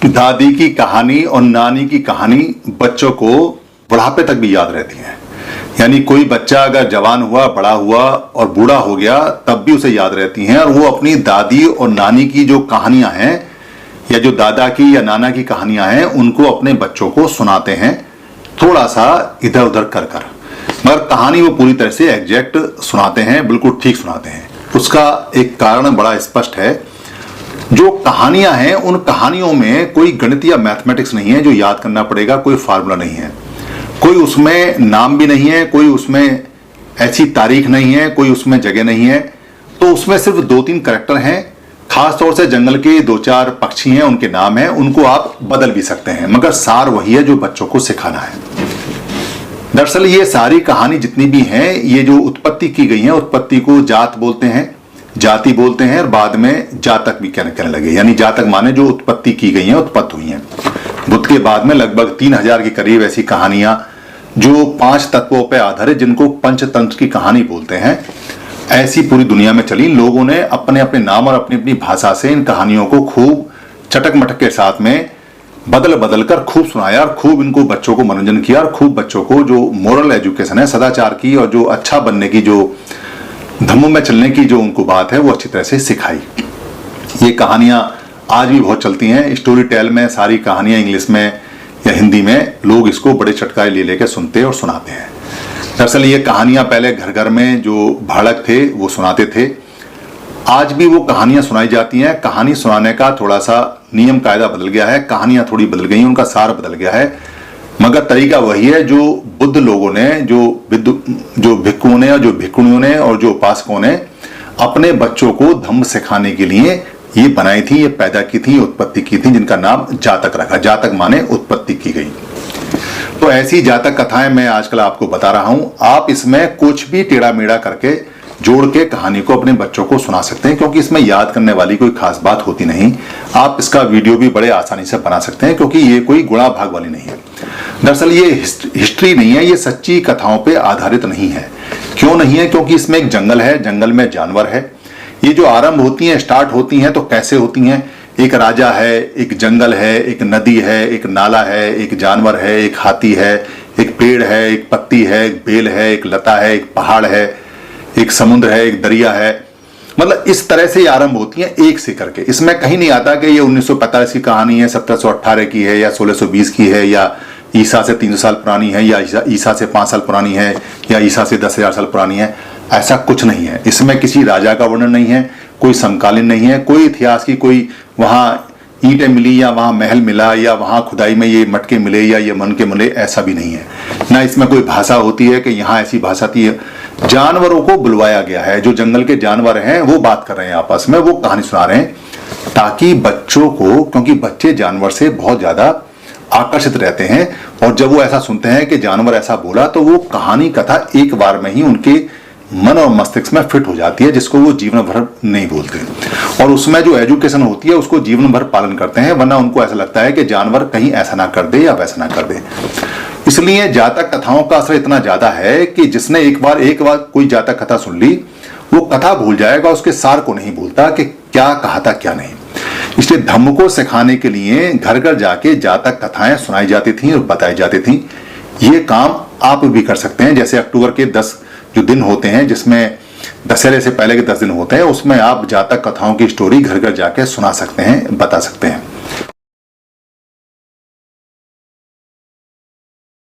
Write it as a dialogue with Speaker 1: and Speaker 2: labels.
Speaker 1: दादी की कहानी और नानी की कहानी बच्चों को बुढ़ापे तक भी याद रहती है। यानी कोई बच्चा अगर जवान हुआ, बड़ा हुआ और बूढ़ा हो गया तब भी उसे याद रहती हैं, और वो अपनी दादी और नानी की जो कहानियां हैं या जो दादा की या नाना की कहानियां हैं उनको अपने बच्चों को सुनाते हैं, थोड़ा सा इधर उधर कर कर, मगर कहानी वो पूरी तरह से एग्जैक्ट सुनाते हैं, बिल्कुल ठीक सुनाते हैं। उसका एक कारण बड़ा स्पष्ट है। जो कहानियां हैं उन कहानियों में कोई गणित या मैथमेटिक्स नहीं है जो याद करना पड़ेगा, कोई फार्मूला नहीं है, कोई उसमें नाम भी नहीं है, कोई उसमें ऐसी तारीख नहीं है, कोई उसमें जगह नहीं है। तो उसमें सिर्फ 2-3 कैरेक्टर हैं, खास तौर से जंगल के 2-4 पक्षी हैं, उनके नाम हैं, उनको आप बदल भी सकते हैं, मगर सार वही है जो बच्चों को सिखाना है। दरअसल ये सारी कहानी जितनी भी हैं, ये जो उत्पत्ति की गई है, उत्पत्ति को जात बोलते हैं, जाति बोलते हैं, और बाद में जातक भी कहने लगे। यानी जातक माने जो उत्पत्ति की गई है, उत्पत्त हुई हैं। बुद्ध के बाद में लगभग 3000 के करीब ऐसी कहानियां जो 5 तत्वों पर आधारित, जिनको पंचतंत्र की कहानी बोलते हैं, ऐसी पूरी दुनिया में चली। लोगों ने अपने अपने नाम और अपनी अपनी भाषा से इन कहानियों को खूब चटक मटक के साथ में बदल बदल कर खूब सुनाया, और खूब इनको बच्चों को मनोरंजन किया, और खूब बच्चों को जो मोरल एजुकेशन है, सदाचार की और जो अच्छा बनने की, जो धर्मों में चलने की जो उनको बात है, वो अच्छी तरह से सिखाई। ये कहानियां आज भी बहुत चलती हैं। स्टोरी टेल में सारी कहानियां इंग्लिश में या हिंदी में लोग इसको बड़े चटकाए ले लेकर सुनते और सुनाते हैं। दरअसल ये कहानियां पहले घर घर में जो भाड़क थे वो सुनाते थे, आज भी वो कहानियां सुनाई जाती हैं। कहानी सुनाने का थोड़ा सा नियम कायदा बदल गया है, कहानियां थोड़ी बदल गई, उनका सार बदल गया है, मगर तरीका वही है जो बुद्ध लोगों ने, जो भिक्षुओं ने और जो भिक्षुणियों ने और जो उपासकों ने अपने बच्चों को धम्म सिखाने के लिए ये बनाई थी, ये पैदा की थी, उत्पत्ति की थी, जिनका नाम जातक रखा। जातक माने उत्पत्ति की गई। तो ऐसी जातक कथाएं मैं आजकल आपको बता रहा हूं। आप इसमें कुछ भी टेढ़ा मेढ़ा करके जोड़ के कहानी को अपने बच्चों को सुना सकते हैं, क्योंकि इसमें याद करने वाली कोई खास बात होती नहीं। आप इसका वीडियो भी बड़े आसानी से बना सकते हैं, क्योंकि ये कोई गुणा भाग वाली नहीं है। दरअसल ये हिस्ट्री नहीं है, ये सच्ची कथाओं पे आधारित नहीं है। क्यों नहीं है? क्योंकि इसमें एक जंगल है, जंगल में जानवर है। ये जो आरंभ होती हैं, स्टार्ट होती हैं, तो कैसे होती हैं? एक राजा है, एक जंगल है, एक नदी है, एक नाला है, एक जानवर है, एक हाथी है, एक पेड़ है, एक पत्ती है, एक बेल है, एक लता है, एक पहाड़ है, एक समुद्र है, एक दरिया है। मतलब इस तरह से ये आरंभ होती है एक से करके। इसमें कहीं नहीं आता कि ये 1945 की कहानी है, 1718 की है, या 1620 की है, या ईसा से 300 साल पुरानी है, या ईसा से 5 साल पुरानी है, या ईसा से 10,000 साल पुरानी है। ऐसा कुछ नहीं है। इसमें किसी राजा का वर्णन नहीं है, कोई समकालीन नहीं है, कोई इतिहास की कोई वहां ईंटें मिली या वहां महल मिला या वहां खुदाई में ये मटके मिले या ये मन के मिले, ऐसा भी नहीं है। ना इसमें कोई भाषा होती है कि यहाँ ऐसी भाषा थी। जानवरों को बुलवाया गया है, जो जंगल के जानवर हैं वो बात कर रहे हैं आपस में, वो कहानी सुना रहे हैं, ताकि बच्चों को, क्योंकि बच्चे जानवर से बहुत ज्यादा आकर्षित रहते हैं, और जब वो ऐसा सुनते हैं कि जानवर ऐसा बोला, तो वो कहानी कथा एक बार में ही उनके मन और मस्तिष्क में फिट हो जाती है, जिसको वो जीवन भर नहीं भूलते। और उसमें जो एजुकेशन होती है उसको जीवन भर पालन करते हैं, वरना उनको ऐसा लगता है कि जानवर कहीं ऐसा ना कर दे या वैसा ना कर दे। इसलिए जातक कथाओं का असर इतना ज्यादा है कि जिसने एक बार कोई जातक कथा सुन ली, वो कथा भूल जाएगा, उसके सार को नहीं भूलता कि क्या कहा था क्या नहीं। इसलिए धम्म को सिखाने के लिए घर घर जाके जातक कथाएं सुनाई जाती थी और बताई जाती थी। ये काम आप भी कर सकते हैं। जैसे अक्टूबर के 10 जो दिन होते हैं, जिसमें दशहरे से पहले के 10 दिन होते हैं, उसमें आप जातक कथाओं की स्टोरी घर घर जाके सुना सकते हैं, बता सकते हैं।